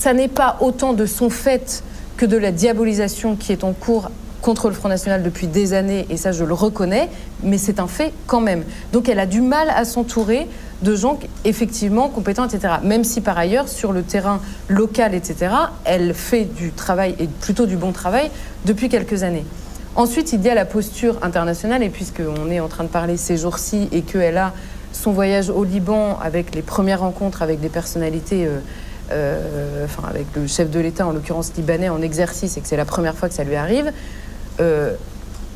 ça n'est pas autant de son fait que de la diabolisation qui est en cours contre le Front National depuis des années, et ça je le reconnais, mais c'est un fait quand même. Donc elle a du mal à s'entourer de gens effectivement compétents, etc. Même si par ailleurs, sur le terrain local, etc., elle fait du travail, et plutôt du bon travail, depuis quelques années. Ensuite, il y a la posture internationale, et puisqu'on est en train de parler ces jours-ci, et qu'elle a son voyage au Liban avec les premières rencontres avec des personnalités... avec le chef de l'État, en l'occurrence libanais, en exercice, et que c'est la première fois que ça lui arrive,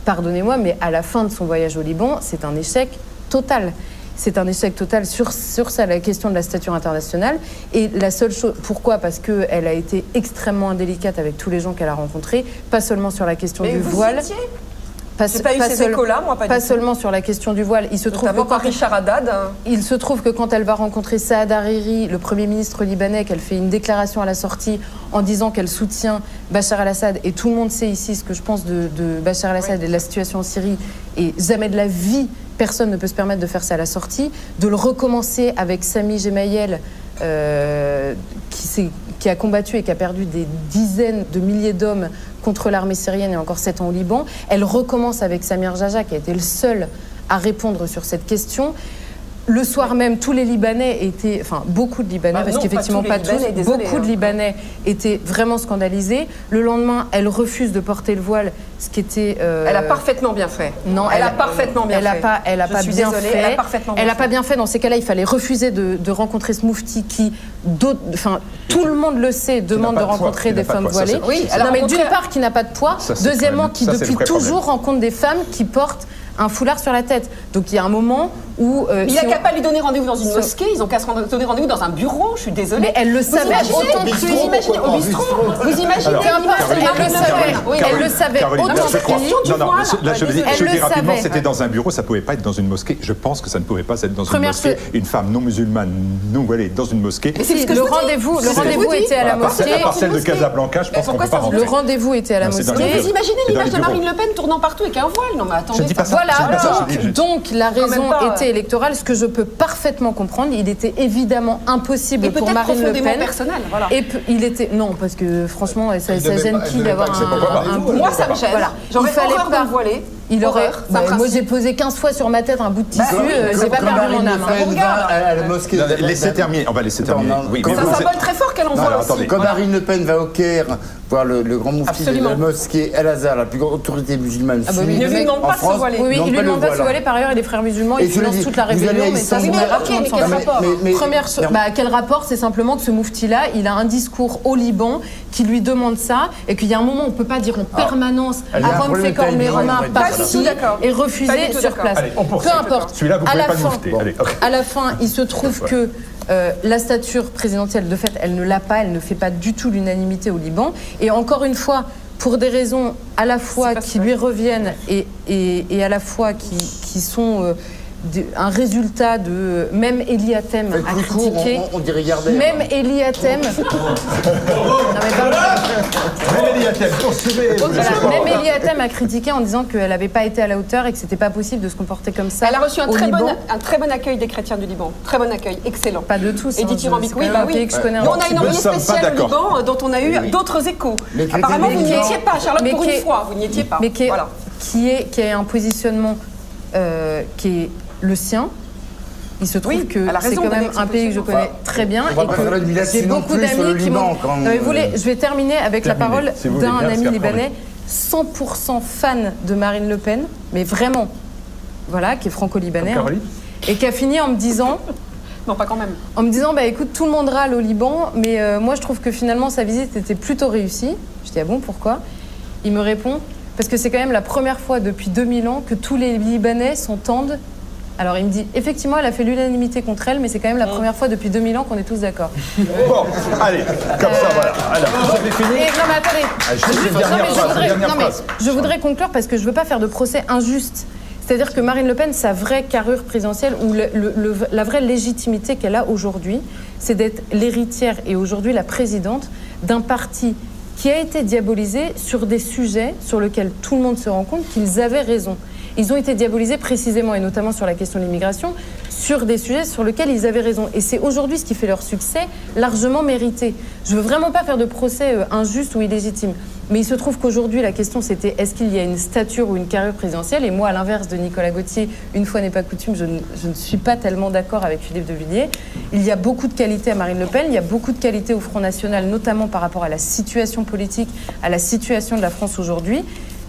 pardonnez-moi, mais à la fin de son voyage au Liban, c'est un échec total. C'est un échec total sur ça, la question de la stature internationale. Et la seule chose, pourquoi ? Parce qu'elle a été extrêmement indélicate avec tous les gens qu'elle a rencontrés, pas seulement sur la question du voile. J'ai pas eu ces échos-là, moi, pas seulement sur la question du voile. Il se trouve que par Richard Haddad. Il se trouve que quand elle va rencontrer Saad Hariri, le Premier ministre libanais, qu'elle fait une déclaration à la sortie en disant qu'elle soutient Bachar el-Assad, et tout le monde sait ici ce que je pense de Bachar el-Assad et de la situation en Syrie, et jamais de la vie, personne ne peut se permettre de faire ça à la sortie, de le recommencer avec Sami Gemayel, qui a combattu et qui a perdu des dizaines de milliers d'hommes contre l'armée syrienne et encore 7 ans au Liban. Elle recommence avec Samir Jaja, qui a été le seul à répondre sur cette question. Le soir même, tous les Libanais étaient, enfin beaucoup de Libanais, parce qu'effectivement pas tous, beaucoup de Libanais étaient vraiment scandalisés. Le lendemain, elle refuse de porter le voile, ce qui était... Elle a parfaitement bien fait. Non, elle a parfaitement bien fait. Elle a pas bien fait. Elle a parfaitement bien fait. Elle a pas bien fait. Dans ces cas-là, il fallait refuser de rencontrer ce moufti qui, tout le monde le sait, demande de rencontrer des femmes voilées. Oui, non, mais d'une part, qui n'a pas de poids. Deuxièmement, qui depuis toujours rencontre des femmes qui portent un foulard sur la tête. Donc il y a un moment où... il n'a qu'à pas lui donner rendez-vous dans une mosquée, ils ont qu'à se donner rendez-vous dans un bureau, je suis désolée. Mais elle le savait autant que vous imaginez au bistrot. Vous imaginez elle le savait autant que non, là je le dis rapidement, c'était dans un bureau, ça ne pouvait pas être dans une mosquée. Je pense que ça ne pouvait pas être dans une mosquée. Une femme non musulmane, non voilée, dans une mosquée. Le rendez-vous était à la mosquée. À part celle de Casablanca, je pense qu'on ne peut pas rentrer. Le rendez-vous était à la mosquée. Vous imaginez l'image de Marine Le Pen tournant partout avec un voile? Non mais attendez. Voilà, donc la raison était électorale, ce que je peux parfaitement comprendre. Il était évidemment impossible pour Marine Le Pen. Personnel, voilà. Et il était non, parce que franchement, ça gêne qui d'avoir un moi ça me gêne. Voilà. J'aurais horreur de me voiler. Il aurait. Moi, j'ai posé 15 fois sur ma tête un bout de tissu. J'ai pas perdu mon âme. Laissez terminer. On va laisser terminer. Ça symbole très fort qu'elle envoie aussi. Quand Marine Le Pen va au Caire voir le grand moufti de la mosquée El-Azhar, la plus grande autorité musulmane sunnite en France. Oui, il lui demande pas de se voiler. Par ailleurs, les frères musulmans, ils financent toute la rébellion. Mais ça, c'est quel rapport? Première chose, quel rapport? C'est simplement que ce moufti-là, il a un discours au Liban qui lui demande ça, et qu'il y a un moment, on peut pas dire en permanence avant de faire comme les remarques parties et refuser sur place. Peu importe. Celui-là, vous pouvez pas le moufter. À la fin, il se trouve que la stature présidentielle, de fait, elle ne l'a pas, elle ne fait pas du tout l'unanimité au Liban. Et encore une fois, pour des raisons à la fois qui lui reviennent et à la fois qui sont un résultat de... Même Elie Hatem a critiqué... On dirait Gardner. Même Elie Hatem... Même Elie Hatem a critiqué en disant qu'elle n'avait pas été à la hauteur et que c'était pas possible de se comporter comme ça. Elle a reçu un très bon accueil des chrétiens du Liban. Très bon accueil, excellent. Pas de tous. Edith Rambic, oui, bah oui. On a une envoyée spéciale au Liban dont on a eu d'autres échos. Apparemment, vous n'y étiez pas, Charlotte, pour une fois. Vous n'y étiez pas. Mais qui a un positionnement qui est le sien. Il se trouve que c'est quand même un pays que je connais très bien et que j'ai beaucoup d'amis qui m'ont... Je vais terminer avec la parole d'un ami libanais 100% fan de Marine Le Pen, mais vraiment, voilà, qui est franco-libanais, et qui a fini en me disant... Non, pas quand même. En me disant, écoute, tout le monde râle au Liban, mais moi je trouve que finalement sa visite était plutôt réussie. Je dis, ah bon, pourquoi? Il me répond... Parce que c'est quand même la première fois depuis 2000 ans que tous les Libanais s'entendent. Alors il me dit, effectivement, elle a fait l'unanimité contre elle, mais c'est quand même la première fois depuis 2000 ans qu'on est tous d'accord. Bon, allez, comme ça, voilà. Alors, vous avez fini? Non, mais attendez. Je voudrais conclure parce que je ne veux pas faire de procès injuste. C'est-à-dire que Marine Le Pen, sa vraie carrure présidentielle, ou la vraie légitimité qu'elle a aujourd'hui, c'est d'être l'héritière et aujourd'hui la présidente d'un parti qui a été diabolisé sur des sujets sur lesquels tout le monde se rend compte qu'ils avaient raison. ils ont été diabolisés précisément, et notamment sur la question de l'immigration, sur des sujets sur lesquels ils avaient raison. Et c'est aujourd'hui ce qui fait leur succès, largement mérité. Je veux vraiment pas faire de procès injuste ou illégitime. Mais il se trouve qu'aujourd'hui, la question c'était est-ce qu'il y a une stature ou une carrure présidentielle? Et moi, à l'inverse de Nicolas Gauthier, une fois n'est pas coutume, je ne suis pas tellement d'accord avec Philippe de Villiers. Il y a beaucoup de qualités à Marine Le Pen, il y a beaucoup de qualités au Front National, notamment par rapport à la situation politique, à la situation de la France aujourd'hui.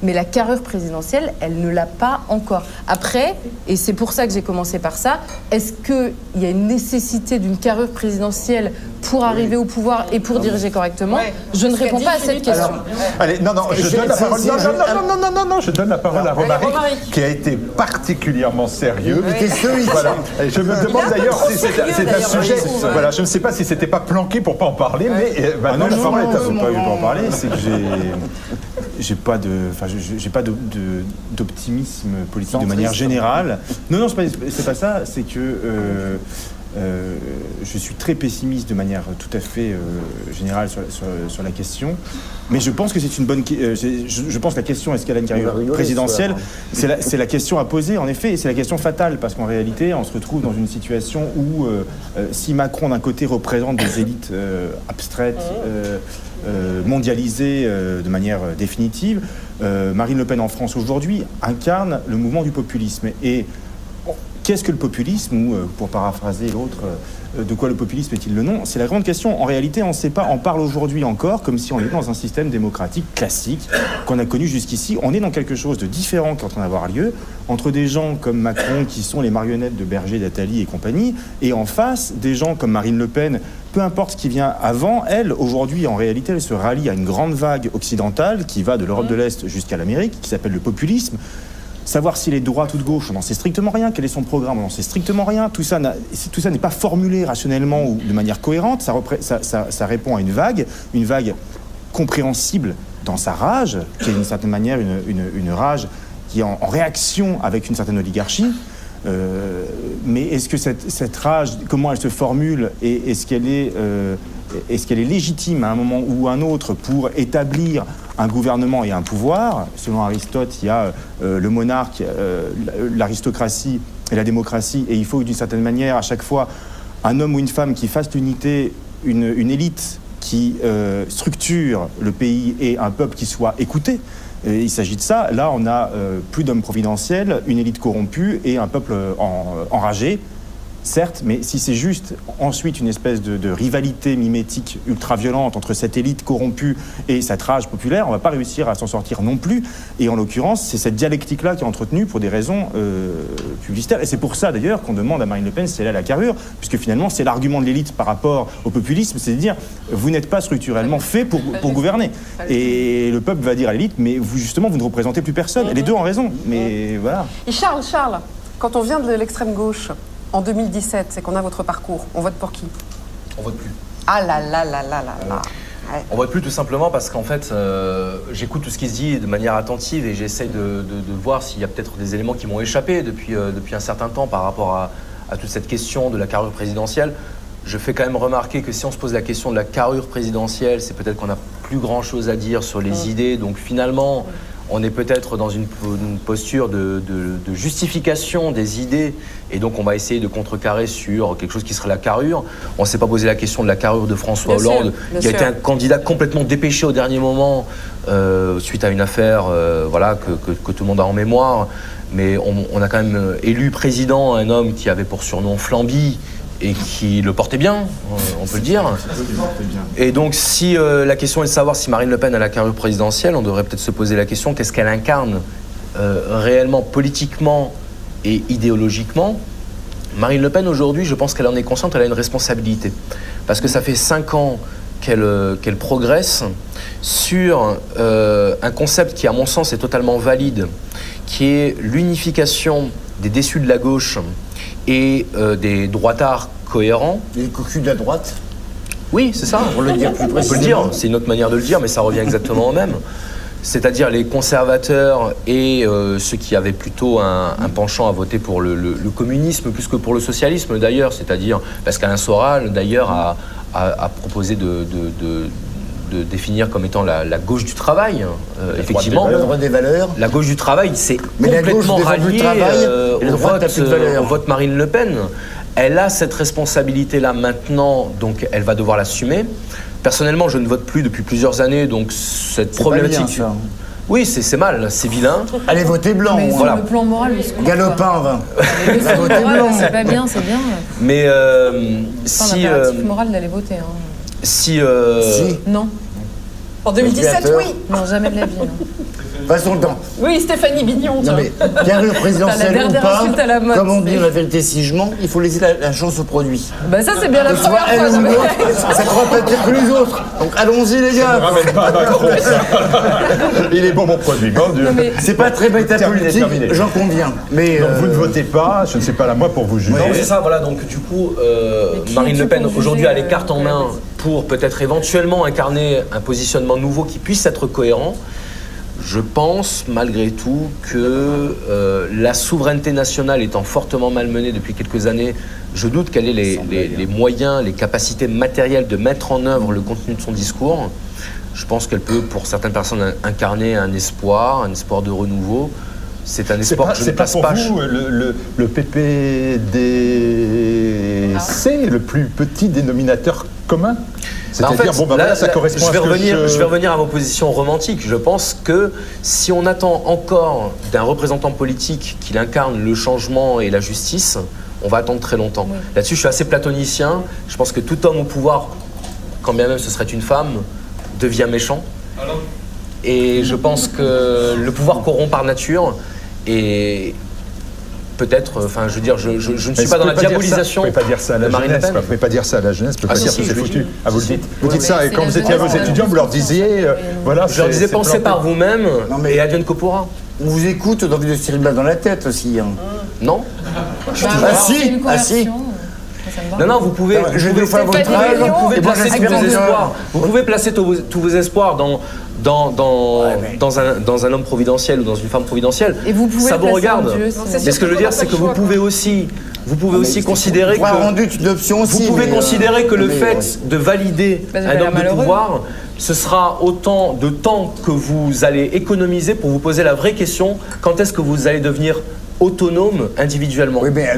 Mais la carrure présidentielle, elle ne l'a pas encore. Après, et c'est pour ça que j'ai commencé par ça, est-ce qu'il y a une nécessité d'une carrure présidentielle pour arriver au pouvoir et pour diriger correctement? Je ne réponds pas à cette question. Alors, allez, je donne la parole. Je donne la parole à Romaric, qui a été particulièrement sérieux. Voilà. Et je me demande d'ailleurs si c'est un sujet. Voilà, je ne sais pas si c'était pas planqué pour pas en parler, mais maintenant la parole est à vous. Pas eu pour en parler, c'est que j'ai pas d'optimisme politique de manière générale. Non, c'est pas ça. C'est que je suis très pessimiste de manière tout à fait générale sur la question. Mais je pense que c'est une bonne. Je pense que la question est-ce qu'elle a une carrière présidentielle, c'est la question à poser en effet, et c'est la question fatale parce qu'en réalité, on se retrouve dans une situation où si Macron d'un côté représente des élites abstraites. Mondialisée de manière définitive. Marine Le Pen en France aujourd'hui incarne le mouvement du populisme. Et qu'est-ce que le populisme? Ou pour paraphraser l'autre, de quoi le populisme est-il le nom? C'est la grande question. En réalité, on ne sait pas. On parle aujourd'hui encore comme si on était dans un système démocratique classique qu'on a connu jusqu'ici. On est dans quelque chose de différent qui est en train d'avoir lieu entre des gens comme Macron qui sont les marionnettes de Berger, d'Attali et compagnie, et en face des gens comme Marine Le Pen. Peu importe ce qui vient avant, elle, aujourd'hui, en réalité, elle se rallie à une grande vague occidentale qui va de l'Europe de l'Est jusqu'à l'Amérique, qui s'appelle le populisme. Savoir s'il est de droite ou de gauche, on n'en sait strictement rien. Quel est son programme, on n'en sait strictement rien. Tout ça n'est pas formulé rationnellement ou de manière cohérente. Ça répond à une vague compréhensible dans sa rage, qui est d'une certaine manière une rage qui est en réaction avec une certaine oligarchie. Mais est-ce que cette rage, comment elle se formule et est-ce qu'elle est légitime à un moment ou à un autre pour établir un gouvernement et un pouvoir? Selon Aristote, il y a le monarque, l'aristocratie et la démocratie, et il faut d'une certaine manière à chaque fois un homme ou une femme qui fasse l'unité, une élite qui structure le pays et un peuple qui soit écouté. Et il s'agit de ça. Là, on a plus d'hommes providentiels, une élite corrompue et un peuple enragé. Certes, mais si c'est juste ensuite une espèce de rivalité mimétique ultra-violente entre cette élite corrompue et cette rage populaire, on ne va pas réussir à s'en sortir non plus. Et en l'occurrence, c'est cette dialectique-là qui est entretenue pour des raisons publicitaires. Et c'est pour ça d'ailleurs qu'on demande à Marine Le Pen si elle a la carrure, puisque finalement c'est l'argument de l'élite par rapport au populisme, c'est de dire vous n'êtes pas structurellement fait pour gouverner. Et le peuple va dire à l'élite mais vous justement vous ne représentez plus personne. Et les deux ont raison, mais voilà. Et Charles, quand on vient de l'extrême gauche, en 2017, c'est qu'on a votre parcours. On vote pour qui? On vote plus. Ah là là là là là là. Ouais. On vote plus tout simplement parce qu'en fait, j'écoute tout ce qui se dit de manière attentive et j'essaie de voir s'il y a peut-être des éléments qui m'ont échappé depuis un certain temps par rapport à toute cette question de la carrure présidentielle. Je fais quand même remarquer que si on se pose la question de la carrure présidentielle, c'est peut-être qu'on n'a plus grand-chose à dire sur les idées. Donc finalement, on est peut-être dans une posture de justification des idées et donc on va essayer de contrecarrer sur quelque chose qui serait la carrure. On ne s'est pas posé la question de la carrure de François Hollande, qui a été un candidat complètement dépêché au dernier moment suite à une affaire que tout le monde a en mémoire. Mais on a quand même élu président un homme qui avait pour surnom Flamby, et qui le portait bien, on peut le dire. Et donc, si la question est de savoir si Marine Le Pen a la carrure présidentielle, on devrait peut-être se poser la question qu'est-ce qu'elle incarne réellement, politiquement et idéologiquement. Marine Le Pen, aujourd'hui, je pense qu'elle en est consciente, elle a une responsabilité. Parce que ça fait 5 ans qu'elle progresse sur un concept qui, à mon sens, est totalement valide, qui est l'unification des déçus de la gauche et des droitards cohérents. Les cocus de la droite? Oui, c'est ça. On le dit plus précisément. On peut le dire, c'est une autre manière de le dire, mais ça revient exactement au même. C'est-à-dire les conservateurs et ceux qui avaient plutôt un penchant à voter pour le communisme plus que pour le socialisme d'ailleurs, c'est-à-dire parce qu'Alain Soral d'ailleurs a proposé définir comme étant la gauche du travail. Effectivement, des valeurs. La gauche du travail, c'est complètement rallié au vote Marine Le Pen. Elle a cette responsabilité-là maintenant, donc elle va devoir l'assumer. Personnellement, je ne vote plus depuis plusieurs années, donc cette problématique... Bien, ça. Oui, c'est mal, c'est vilain. Allez voter blanc. Mais sur le plan moral, galopin, c'est pas bien, c'est bien. Mais c'est un impératif moral d'aller voter. Hein. Si. Non. En 2017, oui. Non, jamais de la vie. Passons le temps. Oui, Stéphanie Bignon. Non, mais carrure présidentielle ou pas, comme on dit la vérité si je mens, il faut laisser la chance au produit. Bah ça, c'est bien la première fois. Ça croit pas pire que les autres. Donc allons-y, les gars. Ne ramène pas à Macron. Il est bon, mon produit. Bon Dieu. C'est pas très métapolitique, j'en conviens. Mais donc vous ne votez pas, je ne sais pas là moi pour vous juger. Non, c'est ça, voilà. Donc du coup, Marine Le Pen, aujourd'hui, a les cartes en main pour peut-être éventuellement incarner un positionnement nouveau qui puisse être cohérent. Je pense malgré tout que la souveraineté nationale étant fortement malmenée depuis quelques années, je doute qu'elle ait les moyens, les capacités matérielles de mettre en œuvre le contenu de son discours. Je pense qu'elle peut, pour certaines personnes, incarner un espoir de renouveau. C'est un espoir que je ne place pas. C'est pas pour vous le PPDC, le plus petit dénominateur commun? C'est-à-dire, ça correspond à ce que je vais revenir à ma position romantique. Je pense que si on attend encore d'un représentant politique qu'il incarne le changement et la justice, on va attendre très longtemps. Oui. Là-dessus, je suis assez platonicien. Je pense que tout homme au pouvoir, quand bien même ce serait une femme, devient méchant. Et je pense que le pouvoir corrompt par nature. Et peut-être, enfin, je veux dire, je ne suis pas dans la diabolisation. Vous ne pouvez pas dire ça à la jeunesse. Vous ne pouvez pas dire ça à la jeunesse. Vous ne pouvez pas dire que c'est foutu. Ah, vous le dites. Vous dites ça. Et quand vous étiez à vos étudiants, vous leur disiez, voilà. Je leur disais, pensez par vous-même et advienne que pourra. On vous écoute, on a envie de se tirer une balle dans la tête aussi. Hein. Non. Ah si. Non, vous pouvez. Je vais faire votre travail. Vous pouvez placer tous vos espoirs dans un homme providentiel ou dans une femme providentielle. Et vous pouvez ça vous regarde. Mais ce que je veux dire, c'est que vous pouvez aussi considérer que le fait de valider un homme de pouvoir, ce sera autant de temps que vous allez économiser pour vous poser la vraie question, quand est-ce que vous allez devenir autonome individuellement. Oui, mais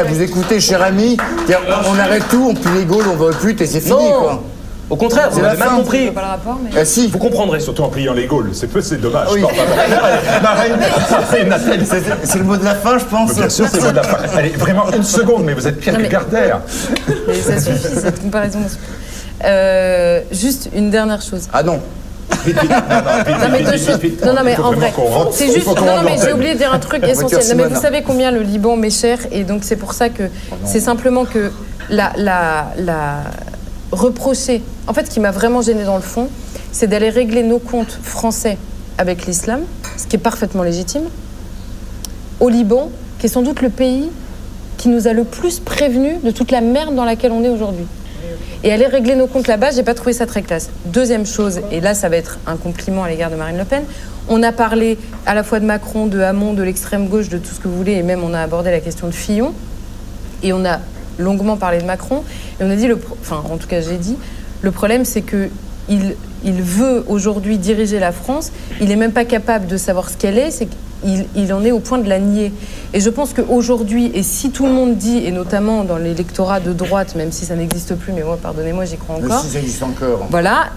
vous écoutez, cher ami, on arrête tout, on pue les Gaules, on va au pute et c'est fini, quoi. Au contraire, vous avez mal compris. Pas le rapport, mais... si. Vous comprendrez, surtout en pliant les Gaules. C'est dommage. Oui. C'est le mot de la fin, je pense. Mais bien sûr, c'est le mot de la fin. Allez, vraiment une seconde, mais vous êtes Pierre Gardère. Mais ça suffit, cette comparaison. Juste une dernière chose. Ah non. Non, mais en vrai, c'est juste. Non, mais j'ai oublié de dire un truc essentiel. Non, mais vous savez combien le Liban m'est cher, et donc c'est pour ça que c'est simplement que la reprocher. En fait, ce qui m'a vraiment gênée dans le fond, c'est d'aller régler nos comptes français avec l'islam, ce qui est parfaitement légitime, au Liban, qui est sans doute le pays qui nous a le plus prévenus de toute la merde dans laquelle on est aujourd'hui. Et aller régler nos comptes là-bas, j'ai pas trouvé ça très classe. Deuxième chose, et là ça va être un compliment à l'égard de Marine Le Pen, on a parlé à la fois de Macron, de Hamon, de l'extrême gauche, de tout ce que vous voulez, et même on a abordé la question de Fillon, et on a longuement parlé de Macron, et on a dit, enfin en tout cas j'ai dit, le problème c'est que il veut aujourd'hui diriger la France, il n'est même pas capable de savoir ce qu'elle est, c'est qu'il en est au point de la nier. Et je pense qu'aujourd'hui, et si tout le monde dit, et notamment dans l'électorat de droite, même si ça n'existe plus, mais moi, pardonnez-moi, j'y crois encore. Si ça existe encore. Voilà.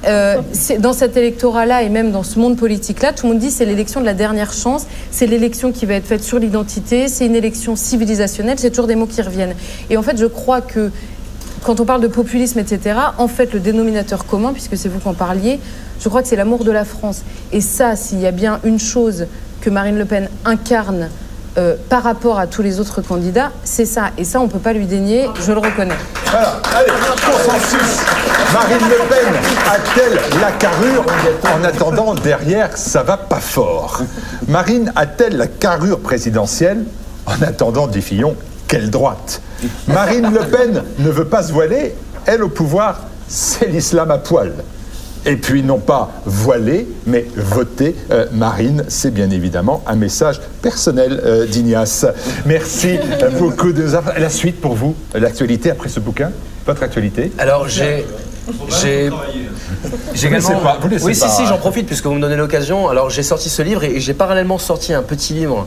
Dans cet électorat-là, et même dans ce monde politique-là, tout le monde dit que c'est l'élection de la dernière chance, c'est l'élection qui va être faite sur l'identité, c'est une élection civilisationnelle, c'est toujours des mots qui reviennent. Et en fait, je crois que quand on parle de populisme, etc., en fait, le dénominateur commun, puisque c'est vous qui en parliez, je crois que c'est l'amour de la France. Et ça, s'il y a bien une chose que Marine Le Pen incarne par rapport à tous les autres candidats, c'est ça. Et ça, on ne peut pas lui dénier, je le reconnais. Voilà, allez, consensus. Marine Le Pen a-t-elle la carrure? En attendant, derrière, ça va pas fort. Marine a-t-elle la carrure présidentielle? En attendant, dit Fillon, quelle droite? Marine Le Pen ne veut pas se voiler, elle au pouvoir, c'est l'islam à poil. Et puis non pas voiler, mais voter Marine, c'est bien évidemment un message personnel d'Ignace. Merci beaucoup de nous avoir... La suite pour vous, l'actualité après ce bouquin, votre actualité? Alors J'ai également... Oui, si, j'en profite puisque vous me donnez l'occasion. Alors j'ai sorti ce livre et j'ai parallèlement sorti un petit livre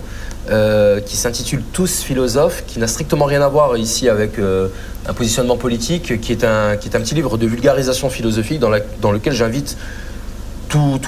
qui s'intitule Tous philosophes, qui n'a strictement rien à voir ici avec un positionnement politique, qui est un petit livre de vulgarisation philosophique dans lequel j'invite tout